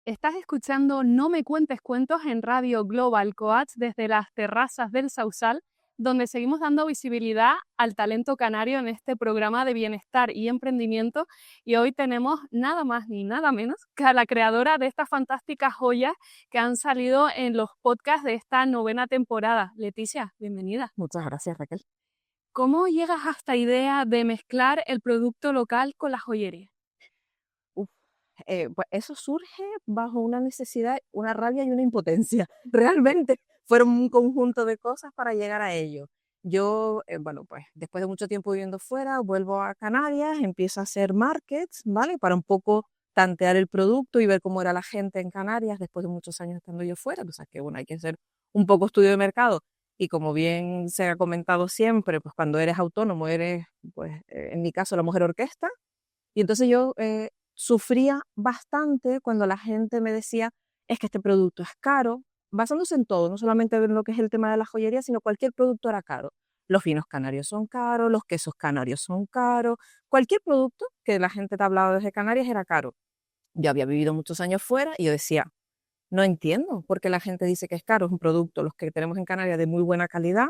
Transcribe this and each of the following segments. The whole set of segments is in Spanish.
Estás escuchando No me cuentes cuentos en Radio Global Coach desde las terrazas del Sausal, donde seguimos dando visibilidad al talento canario en este programa de bienestar y emprendimiento. Y hoy tenemos nada más ni nada menos que a la creadora de estas fantásticas joyas que han salido en los podcasts de esta novena temporada. Leticia, bienvenida. Muchas gracias, Raquel. ¿Cómo llegas a esta idea de mezclar el producto local con la joyería? Uf, pues eso surge bajo una necesidad, una rabia y una impotencia. Realmente fueron un conjunto de cosas para llegar a ello. Yo, bueno, pues después de mucho tiempo viviendo fuera, vuelvo a Canarias, empiezo a hacer markets, ¿vale? Para un poco tantear el producto y ver cómo era la gente en Canarias después de muchos años estando yo fuera. O sea que, bueno, hay que hacer un poco estudio de mercado. Y como bien se ha comentado siempre, pues cuando eres autónomo, eres, pues en mi caso, la mujer orquesta. Y entonces yo sufría bastante cuando la gente me decía, es que este producto es caro, basándose en todo, no solamente en lo que es el tema de la joyería, sino cualquier producto era caro. Los vinos canarios son caros, los quesos canarios son caros, cualquier producto que la gente te hablaba desde Canarias era caro. Yo había vivido muchos años fuera y yo decía, no entiendo por qué la gente dice que es caro. Es un producto, los que tenemos en Canarias, de muy buena calidad.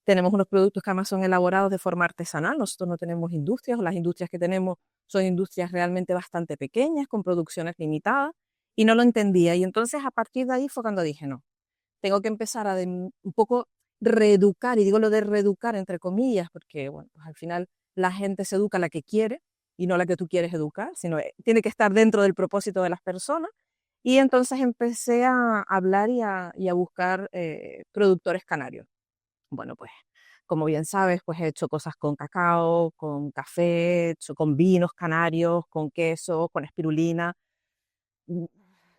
Tenemos unos productos que además son elaborados de forma artesanal. Nosotros no tenemos industrias, o las industrias que tenemos son industrias realmente bastante pequeñas, con producciones limitadas, y no lo entendía. Y entonces a partir de ahí fue cuando dije, no, tengo que empezar a un poco reeducar, y digo lo de reeducar entre comillas, porque bueno, pues al final la gente se educa la que quiere y no la que tú quieres educar, sino tiene que estar dentro del propósito de las personas. Y entonces empecé a hablar y a buscar productores canarios. Bueno, pues como bien sabes, pues he hecho cosas con cacao, con café, he hecho con vinos canarios, con queso, con espirulina, mm,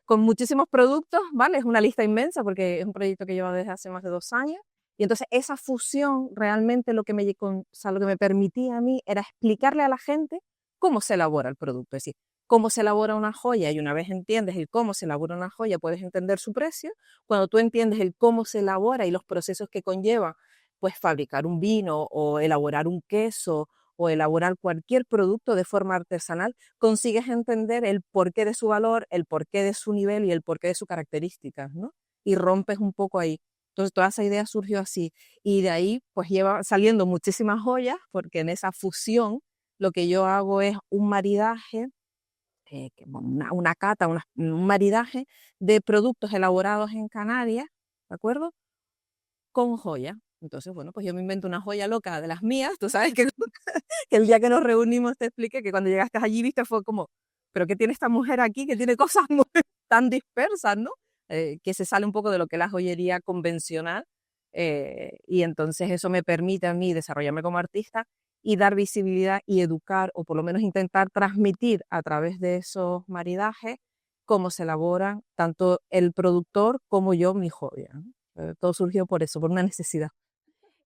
con muchísimos productos, ¿vale? Es una lista inmensa porque es un proyecto que llevo desde hace más de 2 años. Y entonces esa fusión realmente o sea, lo que me permitía a mí era explicarle a la gente cómo se elabora el producto. Es decir, cómo se elabora una joya, y una vez entiendes el cómo se elabora una joya, puedes entender su precio. Cuando tú entiendes el cómo se elabora y los procesos que conlleva, pues fabricar un vino o elaborar un queso o elaborar cualquier producto de forma artesanal, consigues entender el porqué de su valor, el porqué de su nivel y el porqué de sus características, ¿no? Y rompes un poco ahí. Entonces toda esa idea surgió así, y de ahí pues lleva saliendo muchísimas joyas, porque en esa fusión lo que yo hago es un maridaje, una cata, un maridaje de productos elaborados en Canarias, ¿de acuerdo? Con joya. Entonces, bueno, pues yo me invento una joya loca de las mías. Tú sabes que, que el día que nos reunimos te expliqué que cuando llegaste allí, viste, fue como, pero ¿qué tiene esta mujer aquí que tiene cosas muy, tan dispersas, ¿no? Que se sale un poco de lo que es la joyería convencional. Y entonces eso me permite a mí desarrollarme como artista y dar visibilidad y educar, o por lo menos intentar transmitir a través de esos maridajes cómo se elaboran tanto el productor como yo mi joya, ¿no? Todo surgió por eso, por una necesidad.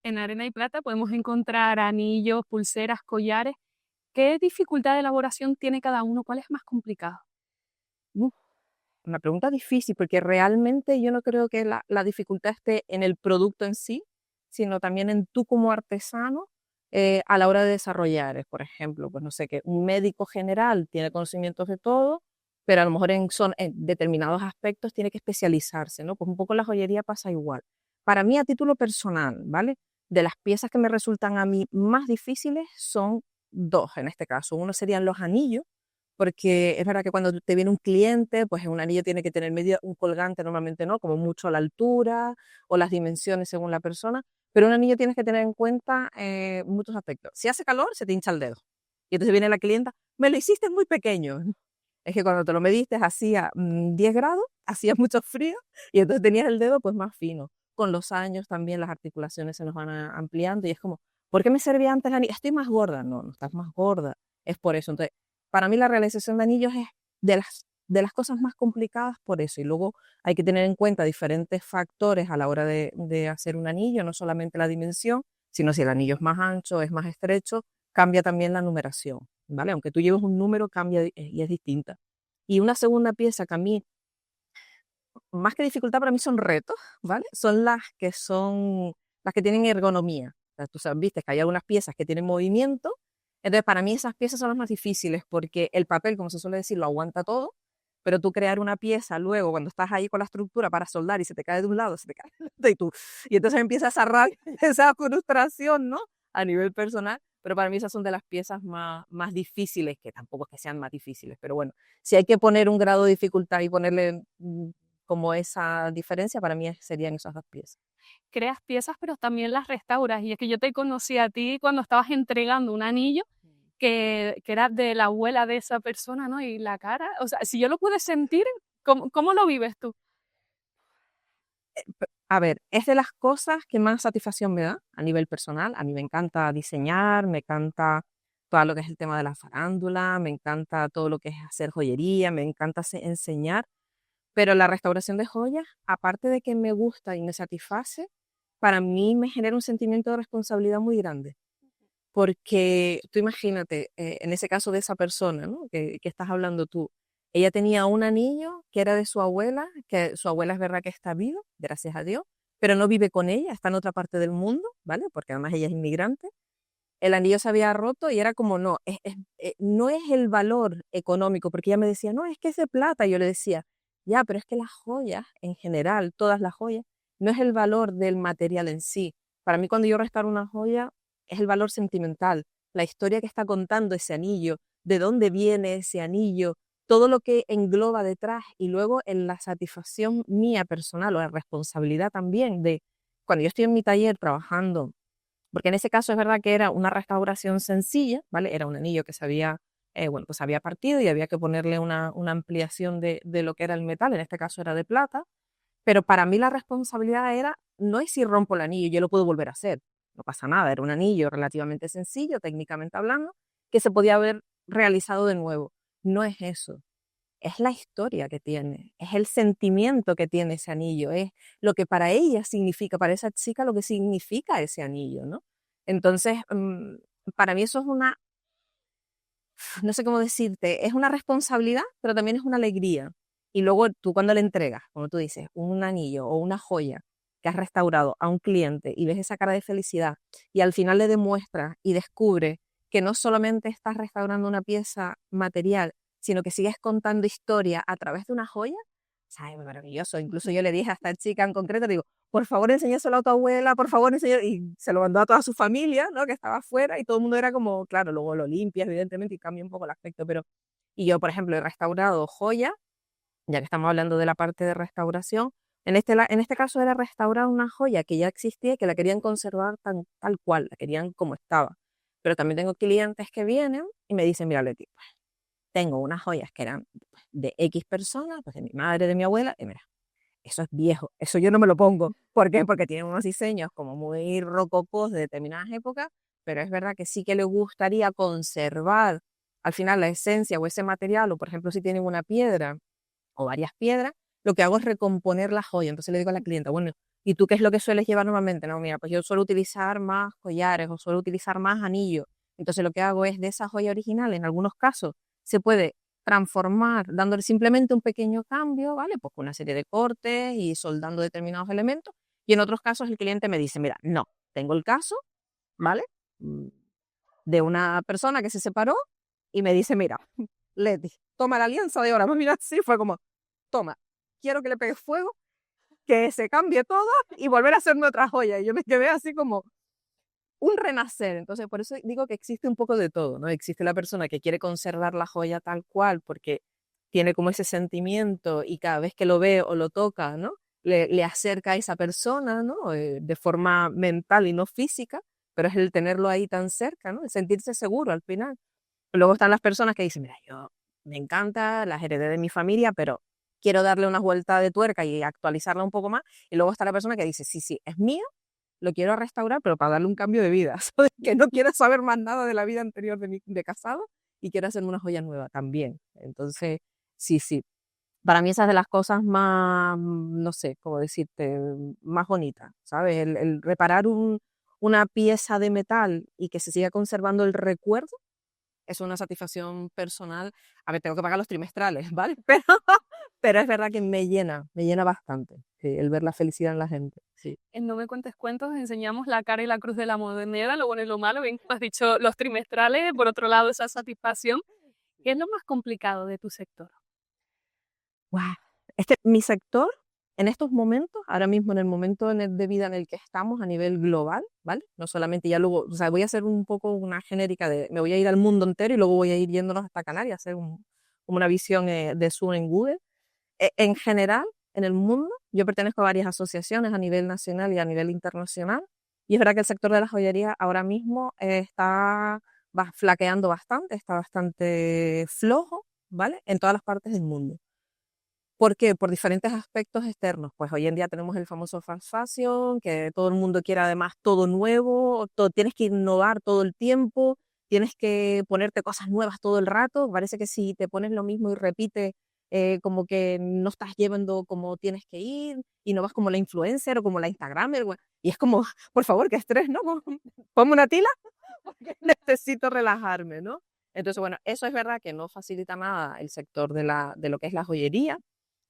En Arena y Plata podemos encontrar anillos, pulseras, collares. ¿Qué dificultad de elaboración tiene cada uno? ¿Cuál es más complicado? Uf, una pregunta difícil, porque realmente yo no creo que la dificultad esté en el producto en sí, sino también en tú como artesano a la hora de desarrollar. Por ejemplo, pues no sé, que un médico general tiene conocimientos de todo, pero a lo mejor en determinados aspectos tiene que especializarse, ¿no? Pues un poco la joyería pasa igual. Para mí, a título personal, ¿vale? De las piezas que me resultan a mí más difíciles son dos en este caso. Uno serían los anillos, porque es verdad que cuando te viene un cliente, pues un anillo tiene que tener medio, un colgante normalmente no, como mucho a la altura o las dimensiones según la persona, pero un anillo tienes que tener en cuenta muchos aspectos. Si hace calor, se te hincha el dedo. Y entonces viene la clienta, me lo hiciste muy pequeño. Es que cuando te lo mediste hacía 10 grados, hacía mucho frío, y entonces tenías el dedo pues más fino. Con los años también las articulaciones se nos van ampliando, y es como, ¿por qué me servía antes la anillo? Estoy más gorda. No, no estás más gorda. Es por eso. Entonces, para mí la realización de anillos es de las cosas más complicadas por eso. Y luego hay que tener en cuenta diferentes factores a la hora de hacer un anillo, no solamente la dimensión, sino si el anillo es más ancho, es más estrecho, cambia también la numeración, ¿vale? Aunque tú lleves un número, cambia y es distinta. Y una segunda pieza que a mí, más que dificultad, para mí son retos, ¿vale? Son las que tienen ergonomía. O sea, tú sabes, viste que hay algunas piezas que tienen movimiento. Entonces, para mí esas piezas son las más difíciles porque el papel, como se suele decir, lo aguanta todo, pero tú crear una pieza luego cuando estás ahí con la estructura para soldar y se te cae de un lado, se te cae del otro y entonces empieza esa rabia, esa frustración, ¿no? A nivel personal, pero para mí esas son de las piezas más difíciles, que tampoco es que sean más difíciles, pero bueno, si hay que poner un grado de dificultad y ponerle como esa diferencia, para mí serían esas dos piezas. Creas piezas, pero también las restauras. Y es que yo te conocí a ti cuando estabas entregando un anillo que era de la abuela de esa persona, ¿no? Y la cara, o sea, si yo lo pude sentir, ¿cómo lo vives tú? A ver, es de las cosas que más satisfacción me da a nivel personal. A mí me encanta diseñar, me encanta todo lo que es el tema de la farándula, me encanta todo lo que es hacer joyería, me encanta enseñar, pero la restauración de joyas, aparte de que me gusta y me satisface, para mí me genera un sentimiento de responsabilidad muy grande. Porque tú imagínate, en ese caso de esa persona, ¿no? que estás hablando tú, ella tenía un anillo que era de su abuela, que su abuela es verdad que está viva, gracias a Dios, pero no vive con ella, está en otra parte del mundo, ¿vale? Porque además ella es inmigrante. El anillo se había roto y era como, no, no es el valor económico, porque ella me decía, no, es que es de plata. Y yo le decía, ya, pero es que las joyas, en general, todas las joyas, no es el valor del material en sí. Para mí, cuando yo restauro una joya, es el valor sentimental, la historia que está contando ese anillo, de dónde viene ese anillo, todo lo que engloba detrás y luego en la satisfacción mía personal o la responsabilidad también de cuando yo estoy en mi taller trabajando, porque en ese caso es verdad que era una restauración sencilla, ¿vale? Era un anillo que se había, bueno, pues había partido y había que ponerle una ampliación de lo que era el metal, en este caso era de plata, pero para mí la responsabilidad era, no es si rompo el anillo, yo lo puedo volver a hacer, no pasa nada, era un anillo relativamente sencillo, técnicamente hablando, que se podía haber realizado de nuevo. No es eso, es la historia que tiene, es el sentimiento que tiene ese anillo, es lo que para ella significa, para esa chica lo que significa ese anillo, ¿no? Entonces, para mí eso es una, no sé cómo decirte, es una responsabilidad, pero también es una alegría. Y luego tú cuando le entregas, como tú dices, un anillo o una joya que has restaurado a un cliente y ves esa cara de felicidad y al final le demuestras y descubre que no solamente estás restaurando una pieza material, sino que sigues contando historia a través de una joya, ¿sabes? Muy maravilloso. Incluso yo le dije a esta chica en concreto, digo, por favor enséñaselo a tu abuela, por favor enséñaselo, y se lo mandó a toda su familia, ¿no? Que estaba afuera y todo el mundo era como, claro, luego lo limpias evidentemente y cambia un poco el aspecto, pero, y yo por ejemplo he restaurado joyas, ya que estamos hablando de la parte de restauración, en este caso era restaurar una joya que ya existía y que la querían conservar tal cual, la querían como estaba. Pero también tengo clientes que vienen y me dicen, mira Leti, pues, tengo unas joyas que eran pues, de X personas, pues de mi madre, de mi abuela, y mira, eso es viejo, eso yo no me lo pongo. ¿Por qué? Porque tienen unos diseños como muy rococós de determinadas épocas, pero es verdad que sí que le gustaría conservar al final la esencia o ese material, o por ejemplo si tienen una piedra o varias piedras, lo que hago es recomponer la joya. Entonces le digo a la clienta, bueno, ¿y tú qué es lo que sueles llevar normalmente? No, mira, pues yo suelo utilizar más collares o suelo utilizar más anillos. Entonces lo que hago es de esa joya original, en algunos casos se puede transformar dándole simplemente un pequeño cambio, ¿vale? Pues con una serie de cortes y soldando determinados elementos. Y en otros casos el cliente me dice, mira, no, tengo el caso, ¿vale? Mm, De una persona que se separó y me dice, mira, Leti, toma la alianza de oro. Mira, así fue como, toma, quiero que le pegue fuego, que se cambie todo y volver a hacerme otra joya. Y yo me quedé así como un renacer. Entonces, por eso digo que existe un poco de todo, ¿no? Existe la persona que quiere conservar la joya tal cual porque tiene como ese sentimiento y cada vez que lo ve o lo toca, ¿no? Le acerca a esa persona, ¿no? De forma mental y no física, pero es el tenerlo ahí tan cerca, ¿no? El sentirse seguro al final. Luego están las personas que dicen, mira, yo me encanta, las heredé de mi familia, pero quiero darle una vuelta de tuerca y actualizarla un poco más. Y luego está la persona que dice, sí, sí, es mío, lo quiero restaurar, pero para darle un cambio de vida, ¿sabes? Que no quiero saber más nada de la vida anterior de casado y quiero hacerme una joya nueva también. Entonces, sí, sí. Para mí esa es de las cosas más, no sé, cómo decirte, más bonitas, ¿sabes? El reparar una pieza de metal y que se siga conservando el recuerdo es una satisfacción personal. A ver, tengo que pagar los trimestrales, ¿vale? Pero es verdad que me llena bastante, sí, el ver la felicidad en la gente, sí. En No me cuentes cuentos enseñamos la cara y la cruz de la moneda, lo bueno y lo malo, bien como has dicho, los trimestrales, por otro lado esa satisfacción. ¿Qué es lo más complicado de tu sector? Guau. Mi sector, en estos momentos, ahora mismo en el momento de vida en el que estamos a nivel global, ¿vale? No solamente ya luego, o sea, voy a hacer un poco una genérica me voy a ir al mundo entero y luego voy a ir yéndonos hasta Canarias, hacer como una visión de Zoom en Google. En general, en el mundo, yo pertenezco a varias asociaciones a nivel nacional y a nivel internacional, y es verdad que el sector de la joyería ahora mismo está flaqueando bastante, está bastante flojo, ¿vale? En todas las partes del mundo. ¿Por qué? Por diferentes aspectos externos. Pues hoy en día tenemos el famoso fast fashion, que todo el mundo quiere además todo nuevo, tienes que innovar todo el tiempo, tienes que ponerte cosas nuevas todo el rato. Parece que si te pones lo mismo y repites, como que no estás llevando como tienes que ir y no vas como la influencer o como la Instagramer. Y es como, por favor, qué estrés, ¿no? Ponme una tila porque necesito relajarme, ¿no? Entonces, bueno, eso es verdad que no facilita nada el sector de lo que es la joyería,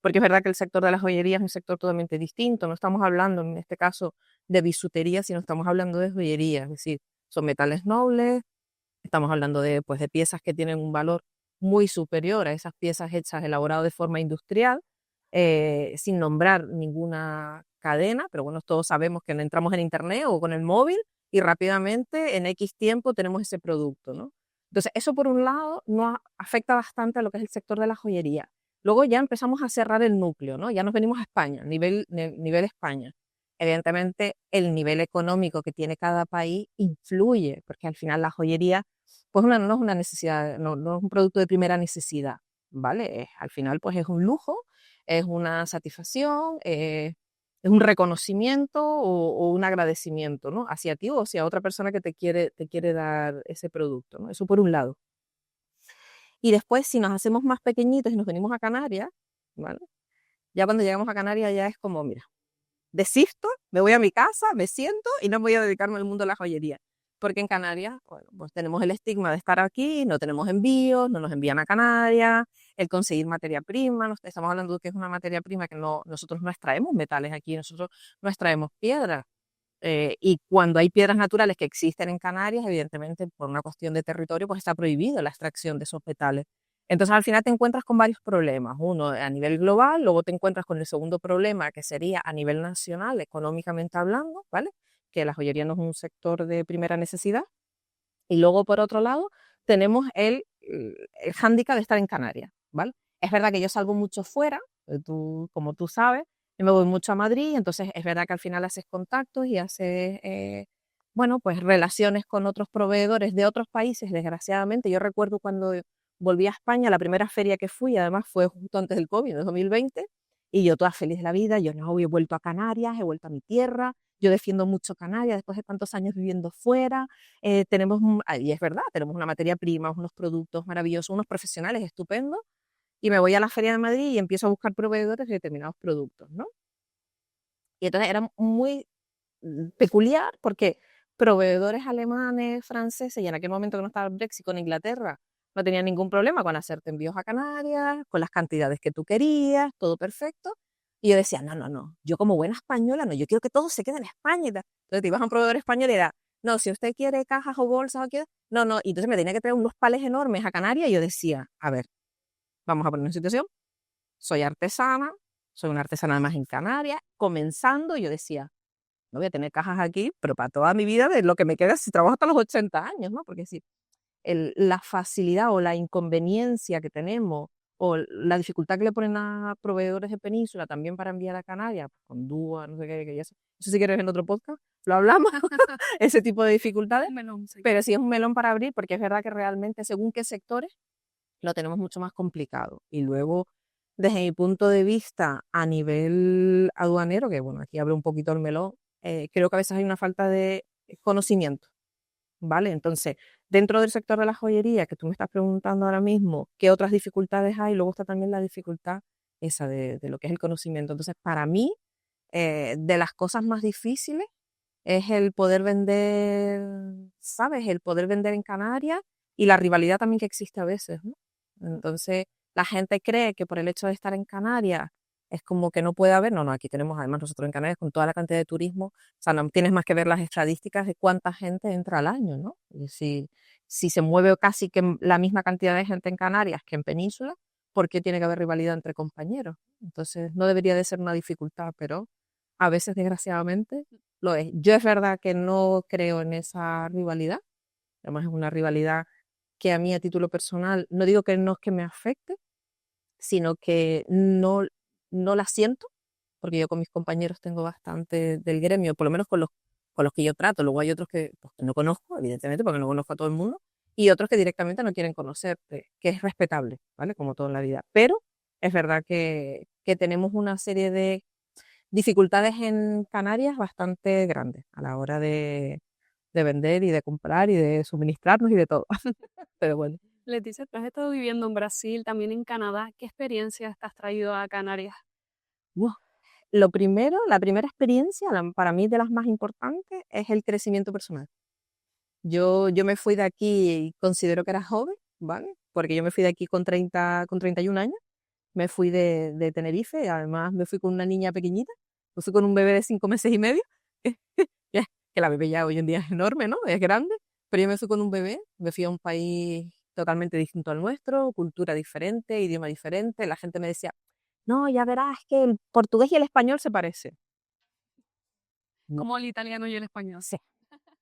porque es verdad que el sector de la joyería es un sector totalmente distinto. No estamos hablando en este caso de bisutería, sino estamos hablando de joyería, es decir, son metales nobles, estamos hablando pues, de piezas que tienen un valor muy superior a esas piezas hechas, elaboradas de forma industrial, sin nombrar ninguna cadena, pero bueno, todos sabemos que entramos en internet o con el móvil y rápidamente en X tiempo tenemos ese producto, ¿no? Entonces, eso por un lado nos afecta bastante a lo que es el sector de la joyería. Luego ya empezamos a cerrar el núcleo, ¿no? Ya nos venimos a España, nivel España. Evidentemente, el nivel económico que tiene cada país influye, porque al final la joyería, pues no es una necesidad, no es un producto de primera necesidad, ¿vale? Al final, pues es un lujo, es una satisfacción, es un reconocimiento o un agradecimiento, ¿no? Hacia ti o hacia otra persona que te quiere dar ese producto, ¿no? Eso por un lado. Y después, si nos hacemos más pequeñitos y nos venimos a Canarias, ¿vale? Ya cuando llegamos a Canarias ya es como, mira, desisto, me voy a mi casa, me siento y no voy a dedicarme al mundo de la joyería. Porque en Canarias, bueno, pues tenemos el estigma de estar aquí, no tenemos envíos, no nos envían a Canarias, el conseguir materia prima, estamos hablando de que es una materia prima que nosotros no extraemos metales aquí, nosotros no extraemos piedras. Y cuando hay piedras naturales que existen en Canarias, evidentemente por una cuestión de territorio, pues está prohibido la extracción de esos metales. Entonces al final te encuentras con varios problemas. Uno a nivel global, luego te encuentras con el segundo problema que sería a nivel nacional, económicamente hablando, ¿vale? Que la joyería no es un sector de primera necesidad. Y luego por otro lado tenemos el hándicap de estar en Canarias, ¿vale? Es verdad que yo salgo mucho fuera, como tú sabes, yo me voy mucho a Madrid, entonces es verdad que al final haces contactos y haces, bueno, pues relaciones con otros proveedores de otros países, desgraciadamente. Yo recuerdo cuando volví a España, la primera feria que fui, además fue justo antes del COVID, en 2020, y yo toda feliz de la vida, yo no, he vuelto a Canarias, he vuelto a mi tierra, yo defiendo mucho Canarias después de tantos años viviendo fuera, y es verdad, tenemos una materia prima, unos productos maravillosos, unos profesionales estupendos, y me voy a la Feria de Madrid y empiezo a buscar proveedores de determinados productos, ¿no? Y entonces era muy peculiar porque proveedores alemanes, franceses, y en aquel momento que no estaba el Brexit con Inglaterra, no tenían ningún problema con hacerte envíos a Canarias, con las cantidades que tú querías, todo perfecto. Y yo decía, no, yo como buena española, no, yo quiero que todo se quede en España. Y tal. Entonces te ibas a un proveedor español y era, no, si usted quiere cajas o bolsas o qué, no, y entonces me tenía que traer unos pales enormes a Canarias y yo decía, a ver, vamos a poner una situación, soy artesana, soy una artesana además en Canarias, comenzando, yo decía, no voy a tener cajas aquí, pero para toda mi vida, de lo que me queda, si trabajo hasta los 80 años, ¿no? Porque si la facilidad o la inconveniencia que tenemos o la dificultad que le ponen a proveedores de península también para enviar a Canarias, pues, con DUA, no sé qué, que ya eso si quieres en otro podcast, lo hablamos, ese tipo de dificultades, Melón, sí. pero sí es un melón para abrir porque es verdad que realmente según qué sectores lo tenemos mucho más complicado. Y luego, desde mi punto de vista a nivel aduanero, que bueno, aquí abro un poquito el melón, creo que a veces hay una falta de conocimiento, ¿vale? Entonces, dentro del sector de la joyería, que tú me estás preguntando ahora mismo, ¿qué otras dificultades hay? Luego está también la dificultad esa de lo que es el conocimiento. Entonces, para mí, de las cosas más difíciles es el poder vender, ¿sabes? El poder vender en Canarias y la rivalidad también que existe a veces, ¿no? Entonces, la gente cree que por el hecho de estar en Canarias es como que no puede haber, no, aquí tenemos además nosotros en Canarias con toda la cantidad de turismo, o sea, no tienes más que ver las estadísticas de cuánta gente entra al año, ¿no? Y si se mueve casi que la misma cantidad de gente en Canarias que en Península, ¿por qué tiene que haber rivalidad entre compañeros? Entonces, no debería de ser una dificultad, pero a veces, desgraciadamente, lo es. Yo es verdad que no creo en esa rivalidad, además es una rivalidad que a mí a título personal, no digo que no es que me afecte, sino que no la siento, porque yo con mis compañeros tengo bastante del gremio, por lo menos con los que yo trato. Luego hay otros que, pues, que no conozco, evidentemente, porque no conozco a todo el mundo, y otros que directamente no quieren conocerte, que es respetable, ¿vale? Como todo en la vida. Pero es verdad que tenemos una serie de dificultades en Canarias bastante grandes a la hora de vender y de comprar y de suministrarnos y de todo. Pero bueno. Leticia, tú has estado viviendo en Brasil, también en Canadá. ¿Qué experiencias te has traído a Canarias? ¡Buah! Lo primero, la primera experiencia, para mí de las más importantes, es el crecimiento personal. Yo me fui de aquí y considero que era joven, ¿vale? Porque yo me fui de aquí con 31 años. Me fui de Tenerife, además me fui con una niña pequeñita, me fui con un bebé de 5 meses y medio, que que la bebé ya hoy en día es enorme, ¿no? Es grande, pero yo me fui con un bebé, me fui a un país totalmente distinto al nuestro, cultura diferente, idioma diferente. La gente me decía, no, ya verás que el portugués y el español se parecen. No, Como el italiano y el español. sí,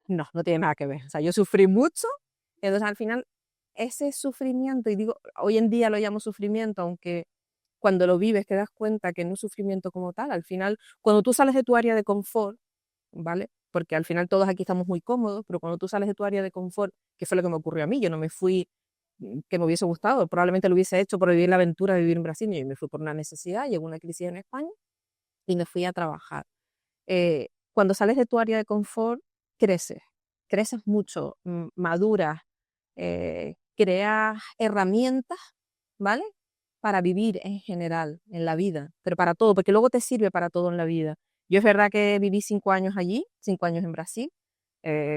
no tiene nada que ver. O sea, yo sufrí mucho, entonces al final ese sufrimiento, y digo, hoy en día lo llamo sufrimiento, aunque cuando lo vives te das cuenta que no es sufrimiento como tal. Al final, cuando tú sales de tu área de confort, ¿vale? Porque al final todos aquí estamos muy cómodos, pero cuando tú sales de tu área de confort, que fue lo que me ocurrió a mí, yo no me fui que me hubiese gustado, probablemente lo hubiese hecho por vivir la aventura de vivir en Brasil, y me fui por una necesidad, llegó una crisis en España y me fui a trabajar. Cuando sales de tu área de confort, creces, creces mucho, maduras, creas herramientas, ¿vale? Para vivir en general, en la vida, pero para todo, porque luego te sirve para todo en la vida. Yo es verdad que viví 5 años allí, 5 años en Brasil,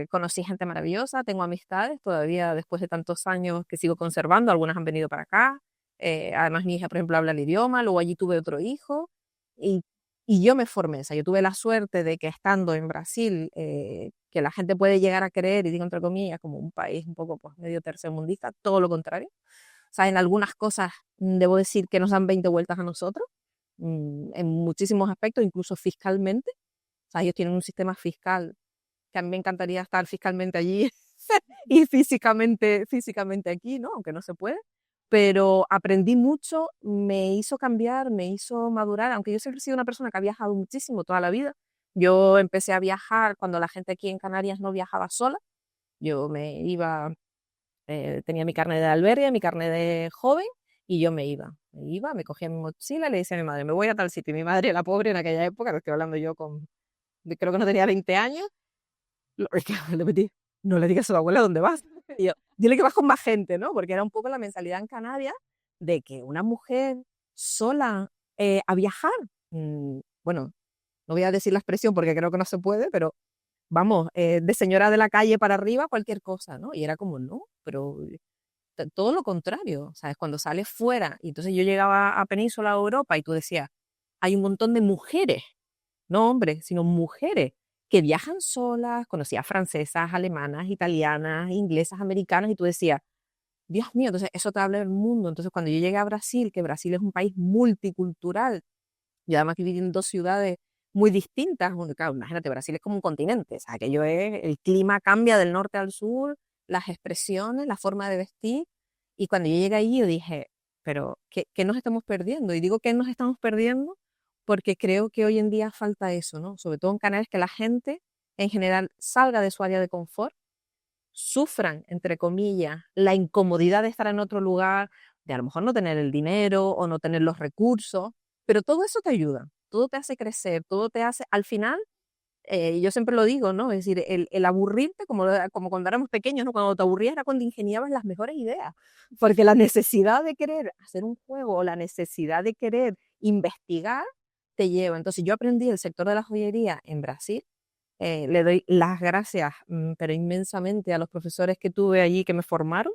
conocí gente maravillosa, tengo amistades todavía después de tantos años que sigo conservando, algunas han venido para acá, además mi hija, por ejemplo, habla el idioma, luego allí tuve otro hijo, y y yo me formé, o sea, yo tuve la suerte de que estando en Brasil, que la gente puede llegar a creer, y digo entre comillas, como un país un poco pues medio tercermundista, todo lo contrario. O sea, en algunas cosas debo decir que nos dan 20 vueltas a nosotros, en muchísimos aspectos, incluso fiscalmente. O sea, ellos tienen un sistema fiscal que a mí me encantaría estar fiscalmente allí y físicamente aquí, ¿no? Aunque no se puede. Pero aprendí mucho, me hizo cambiar, me hizo madurar, aunque yo siempre he sido una persona que ha viajado muchísimo toda la vida. Yo empecé a viajar cuando la gente aquí en Canarias no viajaba sola. Yo me iba, tenía mi carnet de albergue, mi carnet de joven, y yo me cogía mi mochila y le decía a mi madre, me voy a tal sitio. Y mi madre, la pobre en aquella época, que estoy hablando yo creo que no tenía 20 años, es que le metí, no le digas a tu abuela dónde vas. Y yo, dile que vas con más gente, ¿no? Porque era un poco la mentalidad en Canarias de que una mujer sola a viajar, bueno, no voy a decir la expresión porque creo que no se puede, pero vamos, de señora de la calle para arriba, cualquier cosa, ¿no? Y era como, no, pero todo lo contrario, ¿sabes? Cuando sales fuera, y entonces yo llegaba a Península, a Europa, y tú decías, hay un montón de mujeres, no hombres, sino mujeres que viajan solas, conocía francesas, alemanas, italianas, inglesas, americanas, y tú decías, Dios mío, entonces eso te habla del mundo. Entonces cuando yo llegué a Brasil, que Brasil es un país multicultural, y además que viví en dos ciudades muy distintas, claro, imagínate, Brasil es como un continente, o sea, aquello es, el clima cambia del norte al sur, las expresiones, la forma de vestir, y cuando yo llegué allí yo dije, pero ¿qué nos estamos perdiendo? Y digo que nos estamos perdiendo porque creo que hoy en día falta eso, ¿no? Sobre todo en Canarias, que la gente en general salga de su área de confort, sufran, entre comillas, la incomodidad de estar en otro lugar, de a lo mejor no tener el dinero o no tener los recursos, pero todo eso te ayuda, todo te hace crecer, todo te hace, al final, yo siempre lo digo, ¿no? Es decir, el aburrirte, como cuando éramos pequeños, ¿no? Cuando te aburrías era cuando ingeniabas las mejores ideas, porque la necesidad de querer hacer un juego o la necesidad de querer investigar te lleva. Entonces yo aprendí el sector de la joyería en Brasil. Le doy las gracias, pero inmensamente, a los profesores que tuve allí que me formaron,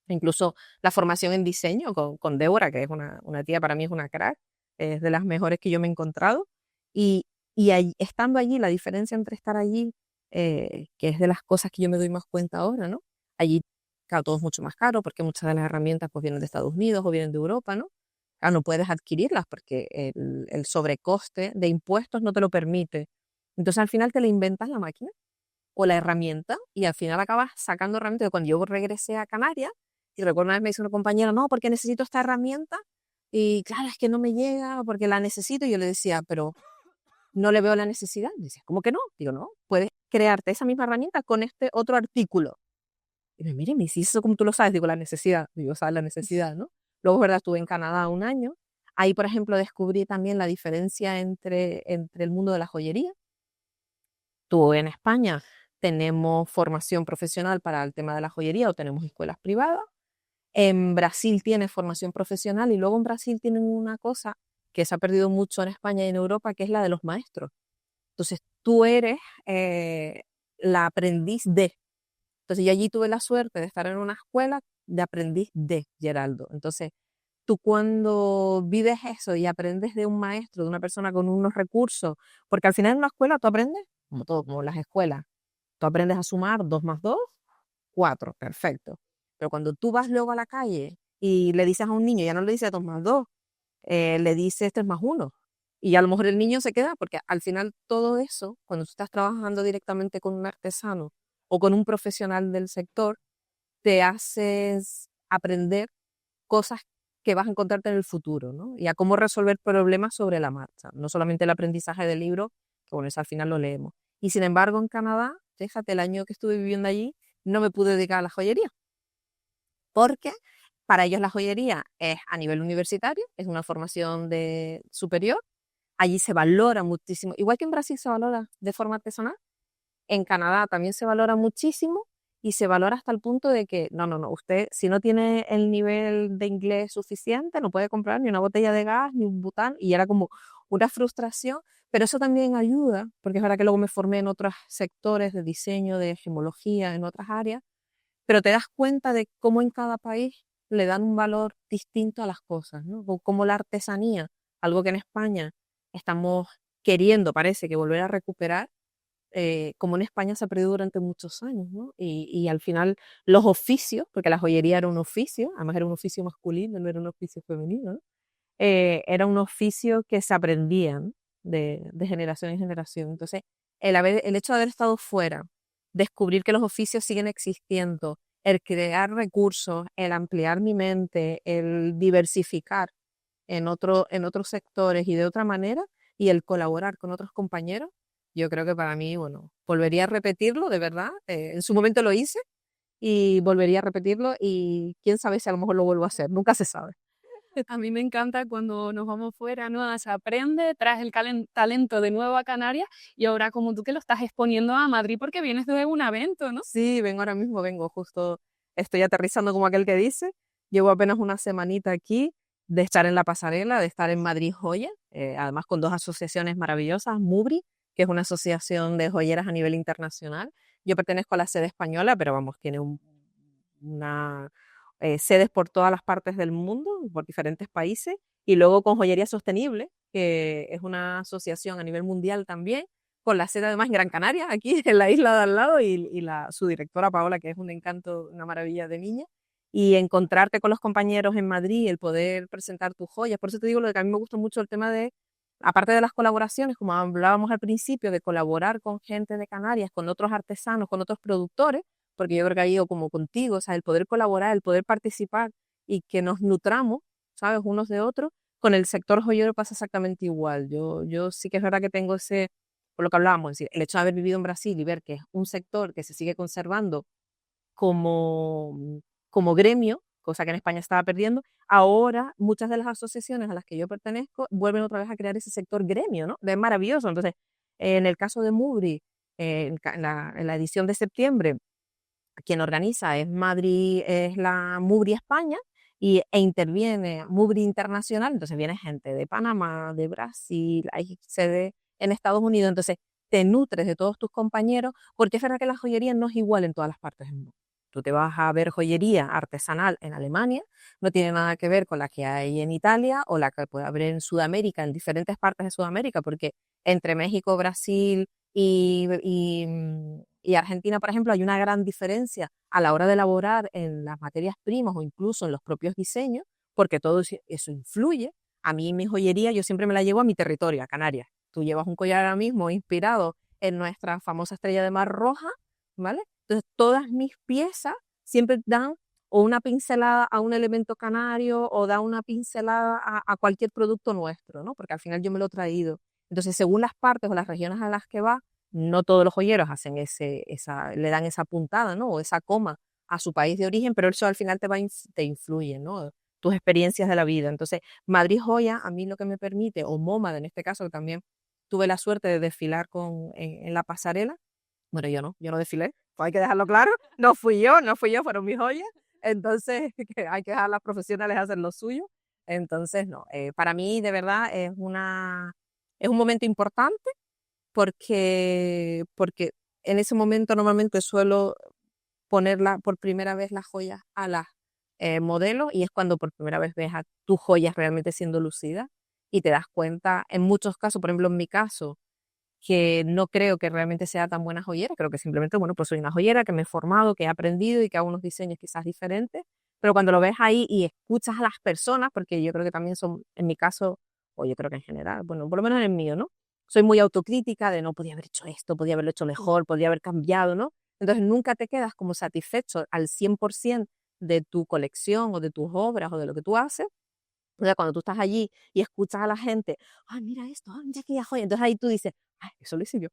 incluso la formación en diseño con Débora, que es una tía, para mí es una crack, es de las mejores que yo me he encontrado. Y, estando allí, la diferencia entre estar allí, que es de las cosas que yo me doy más cuenta ahora, ¿no? Allí, claro, todo es mucho más caro porque muchas de las herramientas pues vienen de Estados Unidos o vienen de Europa, ¿no? no puedes adquirirlas porque el sobrecoste de impuestos no te lo permite. Entonces al final te le inventas la máquina o la herramienta y al final acabas sacando herramientas. Cuando yo regresé a Canarias, y recuerdo una vez me dice una compañera, no, porque necesito esta herramienta y claro, es que no me llega porque la necesito. Y yo le decía, pero no le veo la necesidad. Y decía, ¿cómo que no? Digo, no, puedes crearte esa misma herramienta con este otro artículo. Y me mire, me dice, eso como tú lo sabes, digo, la necesidad. Digo, sabes la necesidad, ¿no? Luego, verdad, estuve en Canadá un año. Ahí, por ejemplo, descubrí también la diferencia entre el mundo de la joyería. Tú en España tenemos formación profesional para el tema de la joyería o tenemos escuelas privadas. En Brasil tienes formación profesional y luego en Brasil tienen una cosa que se ha perdido mucho en España y en Europa, que es la de los maestros. Entonces, tú eres la aprendiz de. Entonces, yo allí tuve la suerte de estar en una escuela de aprendiz de Geraldo. Entonces, tú cuando vives eso y aprendes de un maestro, de una persona con unos recursos, porque al final en una escuela tú aprendes, como todo, como las escuelas, tú aprendes a sumar 2 más 2, 4, perfecto. Pero cuando tú vas luego a la calle y le dices a un niño, ya no le dices 2 más 2, le dices 3 más 1. Y a lo mejor el niño se queda, porque al final todo eso, cuando tú estás trabajando directamente con un artesano o con un profesional del sector, te haces aprender cosas que vas a encontrarte en el futuro, ¿no? Y a cómo resolver problemas sobre la marcha, no solamente el aprendizaje del libro, que bueno, eso al final lo leemos. Y sin embargo, en Canadá, fíjate, el año que estuve viviendo allí, no me pude dedicar a la joyería, porque para ellos la joyería es a nivel universitario, es una formación superior, allí se valora muchísimo, igual que en Brasil se valora de forma artesanal, en Canadá también se valora muchísimo y se valora hasta el punto de que, no, usted si no tiene el nivel de inglés suficiente, no puede comprar ni una botella de gas, ni un bután, y era como una frustración, pero eso también ayuda, porque es verdad que luego me formé en otros sectores de diseño, de gemología, en otras áreas, pero te das cuenta de cómo en cada país le dan un valor distinto a las cosas, ¿no? O como la artesanía, algo que en España estamos queriendo, parece que volver a recuperar, como en España se ha perdido durante muchos años, ¿no? Y al final los oficios, porque la joyería era un oficio, además era un oficio masculino, no era un oficio femenino, ¿no? Era un oficio que se aprendía, ¿no? de generación en generación. Entonces, el hecho de haber estado fuera, descubrir que los oficios siguen existiendo, el crear recursos, el ampliar mi mente, el diversificar en otros sectores y de otra manera, y el colaborar con otros compañeros, yo creo que para mí, bueno, volvería a repetirlo, de verdad. En su momento lo hice y volvería a repetirlo y quién sabe si a lo mejor lo vuelvo a hacer, nunca se sabe. A mí me encanta cuando nos vamos fuera, ¿no? Se aprende, traes el talento de nuevo a Canarias y ahora como tú que lo estás exponiendo a Madrid porque vienes de un evento, ¿no? Sí, vengo ahora mismo, vengo justo, estoy aterrizando como aquel que dice, llevo apenas una semanita aquí de estar en la pasarela, de estar en Madrid Joya, además con 2 asociaciones maravillosas, MUBRI, que es una asociación de joyeras a nivel internacional. Yo pertenezco a la sede española, pero vamos, tiene una sedes por todas las partes del mundo, por diferentes países, y luego con Joyería Sostenible, que es una asociación a nivel mundial también, con la sede además en Gran Canaria, aquí en la isla de al lado, su directora Paola, que es un encanto, una maravilla de niña, y encontrarte con los compañeros en Madrid, el poder presentar tus joyas. Por eso te digo lo de que a mí me gusta mucho el tema de, aparte de las colaboraciones, como hablábamos al principio, de colaborar con gente de Canarias, con otros artesanos, con otros productores, porque yo creo que ahí, o como contigo, o sea, el poder colaborar, el poder participar y que nos nutramos, ¿sabes?, unos de otros, con el sector joyero pasa exactamente igual. Yo sí que es verdad que tengo ese, por lo que hablábamos, es decir, el hecho de haber vivido en Brasil y ver que es un sector que se sigue conservando como, como gremio, cosa que en España estaba perdiendo, ahora muchas de las asociaciones a las que yo pertenezco vuelven otra vez a crear ese sector gremio, ¿no? Es maravilloso. Entonces, en el caso de Mubri, en la edición de septiembre, quien organiza es Madrid, es la Mubri España, e interviene Mubri Internacional, entonces viene gente de Panamá, de Brasil, hay sede en Estados Unidos, entonces te nutres de todos tus compañeros, porque es verdad que la joyería no es igual en todas las partes del mundo. Tú te vas a ver joyería artesanal en Alemania, no tiene nada que ver con la que hay en Italia o la que puede haber en Sudamérica, en diferentes partes de Sudamérica, porque entre México, Brasil y Argentina, por ejemplo, hay una gran diferencia a la hora de elaborar en las materias primas o incluso en los propios diseños, porque todo eso influye. A mí mi joyería yo siempre me la llevo a mi territorio, a Canarias. Tú llevas un collar ahora mismo inspirado en nuestra famosa estrella de mar roja, ¿vale? Entonces todas mis piezas siempre dan o una pincelada a un elemento canario o da una pincelada a cualquier producto nuestro, ¿no? Porque al final yo me lo he traído. Entonces, según las partes o las regiones a las que va, no todos los joyeros hacen le dan esa puntada, ¿no? O esa coma a su país de origen, pero eso al final te influye, ¿no? Tus experiencias de la vida. Entonces, Madrid Joya, a mí lo que me permite, o MoMA en este caso, que también tuve la suerte de desfilar en la pasarela. Bueno, yo no desfilé, pues hay que dejarlo claro, no fui yo, fueron mis joyas. Entonces, que hay que dejar a las profesionales hacer lo suyo. Entonces, no, para mí de verdad es un momento importante porque en ese momento normalmente suelo ponerla por primera vez las joyas a las modelos y es cuando por primera vez ves a tus joyas realmente siendo lucidas y te das cuenta, en muchos casos, por ejemplo en mi caso, que no creo que realmente sea tan buena joyera, creo que simplemente, bueno, pues soy una joyera que me he formado, que he aprendido y que hago unos diseños quizás diferentes, pero cuando lo ves ahí y escuchas a las personas, porque yo creo que también son, en mi caso, o yo creo que en general, bueno, por lo menos en el mío, ¿no? Soy muy autocrítica de no podía haber hecho esto, podía haberlo hecho mejor, podía haber cambiado, ¿no? Entonces nunca te quedas como satisfecho al 100% de tu colección o de tus obras o de lo que tú haces. O sea, cuando tú estás allí y escuchas a la gente, ay, mira esto, ay, mira aquella joya, entonces ahí tú dices, ay, eso lo hice yo.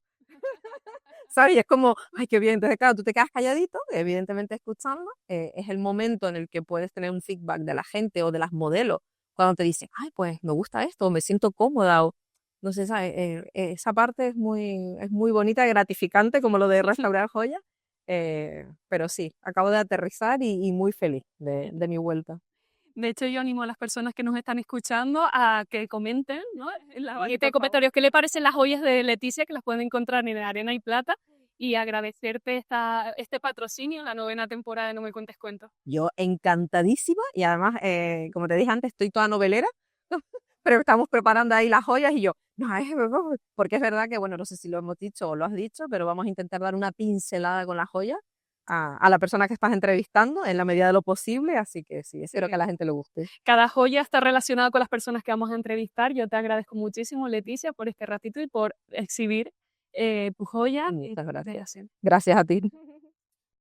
¿Sabes? Y es como, ay, qué bien. Entonces, claro, tú te quedas calladito, evidentemente escuchando. Es el momento en el que puedes tener un feedback de la gente o de las modelos, cuando te dicen, ay, pues me gusta esto, o me siento cómoda, o no sé, ¿sabes? Esa parte es muy bonita, gratificante, como lo de restaurar joyas. Pero sí, acabo de aterrizar y muy feliz de mi vuelta. De hecho, yo animo a las personas que nos están escuchando a que comenten, ¿no? En la Sí, barrita por de comentarios qué le parecen las joyas de Leticia, que las pueden encontrar en Arena y Plata, y agradecerte este patrocinio en la 9ª temporada de No Me Cuentes Cuentos. Yo encantadísima y además, como te dije antes, estoy toda novelera, pero estamos preparando ahí las joyas y yo, no, porque es verdad que, bueno, no sé si lo hemos dicho o lo has dicho, pero vamos a intentar dar una pincelada con las joyas a la persona que estás entrevistando en la medida de lo posible, así que sí, espero que a la gente le guste. Cada joya está relacionada con las personas que vamos a entrevistar. Yo te agradezco muchísimo, Leticia, por este ratito y por exhibir tu joya. Muchas gracias. Creación. Gracias a ti.